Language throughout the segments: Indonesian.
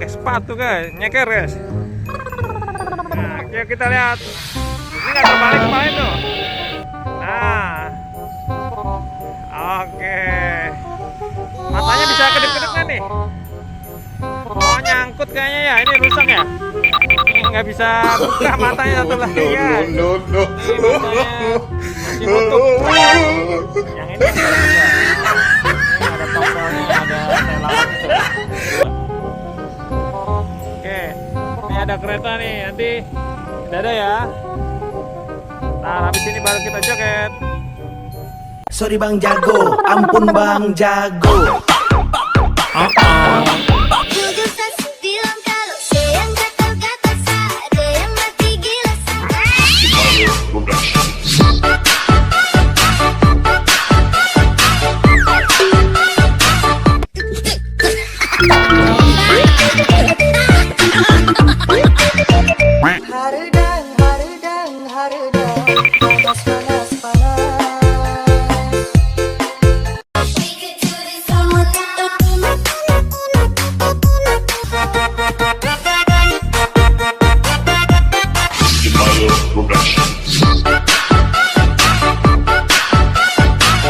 pakai sepatu guys, nyeker guys. Nah, yuk kita lihat. Ini nggak terbalik kepalanya tuh. Nah, oke. Matanya bisa kedip-kedip nggak nih? Oh, nyangkut kayaknya ya. Ini rusak ya. Nggak bisa buka matanya satu lagi guys. Ini matanya masih nutup. Yang ini nggak bisa. Ini ada tombolnya, ada selang gitu. Oke, ini ada kereta nih. Nanti dadah ya. Nah, habis ini baru kita joget. Sorry Bang Jago, ampun Bang Jago.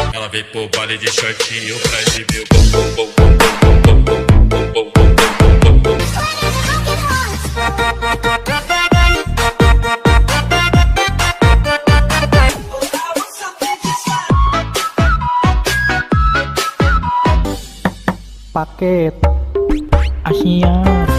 Ela veio pro baile de shortinho pra exibir o bum bum bum bum bum bum bum bum bum bum bum. Paket Asia.